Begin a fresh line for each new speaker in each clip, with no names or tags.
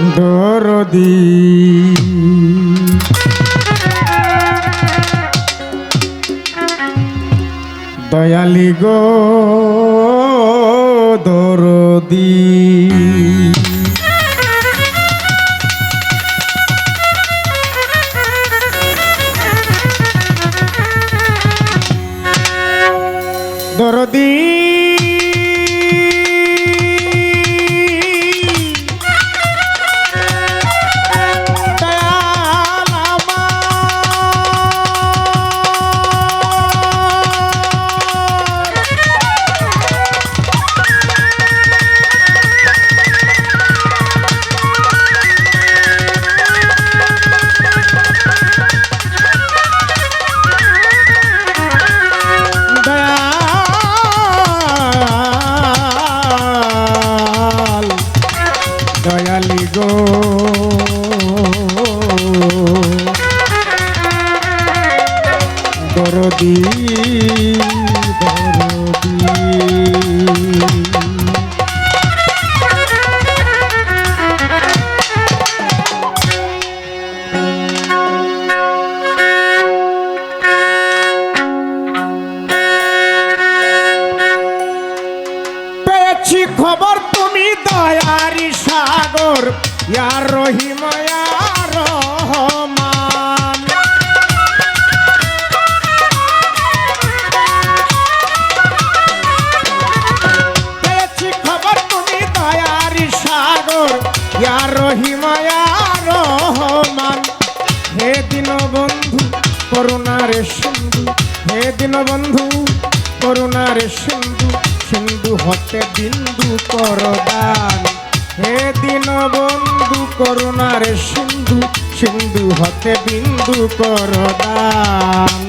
দরদি দয়ালি গো দরদি দরদি দয়ালি গো দরদি পেয়েছি খবর তুমি দয়ারি সাগর ইয়া রহিম ইয়া রহমান পেয়েছি খবর তুমি দয়ারি সাগর ইয়া রহিম ইয়া রহমান হে দীনবন্ধু করুণার সিন্ধু হে দীনবন্ধু করুণার সিন্ধু সিন্ধু হতে বিন্দু করদান হে দীনবন্ধু করুণার সিন্ধু সিন্ধু হতে বিন্দু করদান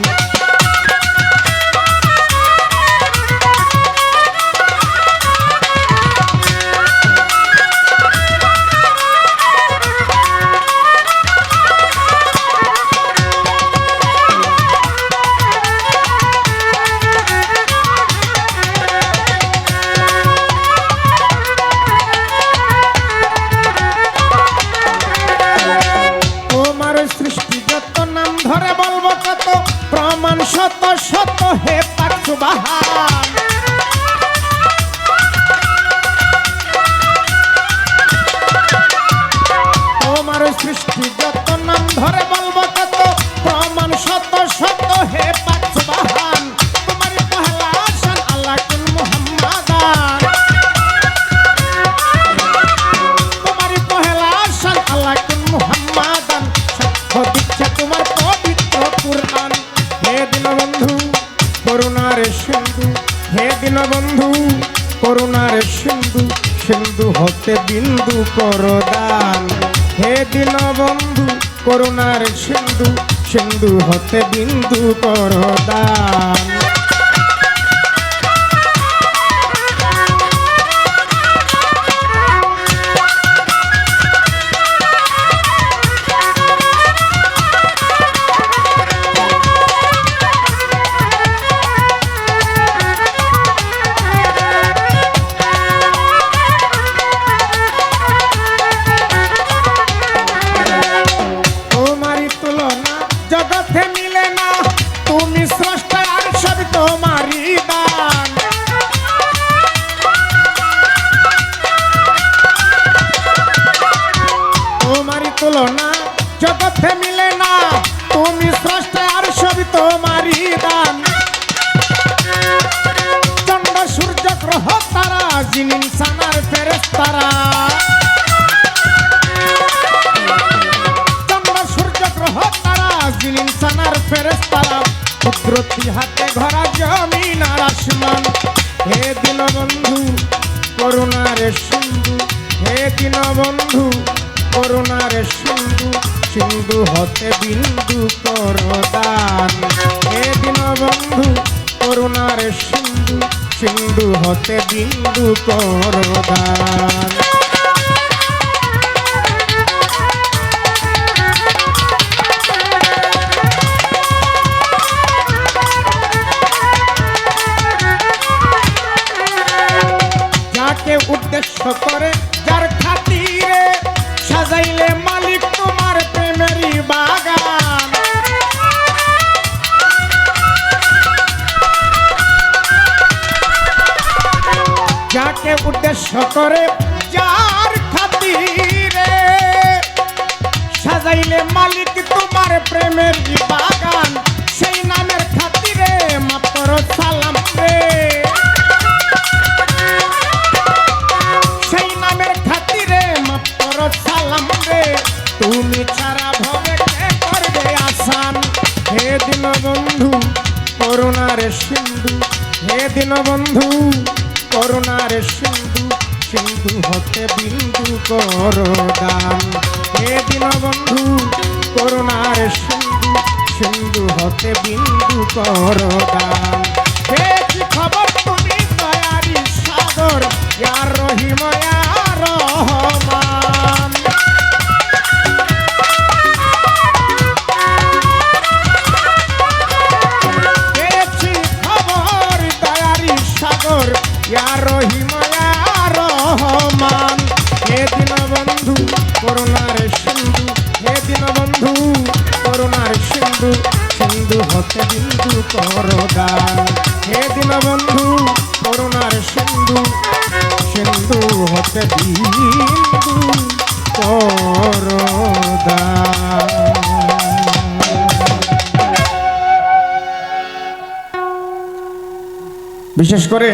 ধরে বলবো কত প্রমাণ শত শত হে পাক সুবহান তোমার সৃষ্টি যত নাম ধরে বলবো কত প্রমাণ শত শত হে পাক সুবহান তোমার পহলা শান আল্লাহ কুন মুহাম্মাদান তোমার পহলা শান আল্লাহ কুন মুহাম্মাদান দিচ্ছে তোমার কুরআন হে দীনবন্ধু করুণার সিন্ধু হে দীনবন্ধু করুণার সিন্ধু সিন্ধু হতে বিন্দু করদান হে দীনবন্ধু করুণার সিন্ধু সিন্ধু হতে বিন্দু করদান জগতে মিলে না তুমি স্রষ্টা আর সব তোমারই দান তোমারই তুলনা জগতে মিলে না তুমি স্রষ্টা আর সব তোমারই দান চন্দ্র সূর্য গ্রহ তারা জিন ইনসানার ফেরেশতারা জিন ইনসানার ফেরেশতারা কুদরতি হাতে ঘরা জমিন আর আসমান হে দীনবন্ধু করুণার সিন্ধু হে দীনবন্ধু করুণার সিন্ধু সিন্ধু হতে বিন্দু করদান হে দীনবন্ধু করুণার সিন্ধু সিন্ধু হতে বিন্দু করদান উদ্দেশ্য করে যার খাতিরে আল্লাহকে উদ্দেশ্য করে যার খাতিরে সাজাইলে মালিক তোমার প্রেমের বাগান, সেই নামের খাতিরে মাত্র সালাম রে, সেই নামের খাতিরে মাত্র সালাম রে। তুমি ছাড়া ভবে কে করবে আসান, হে দীনবন্ধু করুণার সিন্ধু, হে দীনবন্ধু করুণার সিন্ধু, সিন্ধু হতে বিন্দু করো দান, হে দীনবন্ধু করুণার সিন্ধু, সিন্ধু হতে বিন্দু করো দান। পেয়েছি খবর তুমি দয়ারি সাগর, ইয়া রহিম ইয়া রহমান। পেয়েছি খবর দয়ারি সাগর, ইয়া রহিম ইয়া রহমান। হে দীনবন্ধু করুণার সিন্ধু, হে দীনবন্ধু করুণার সিন্ধু, সিন্ধু হতে বিন্দু করো দান, হে দীনবন্ধু করুণার সিন্ধু, সিন্ধু হতে বিন্দু করো দান। বিশেষ করে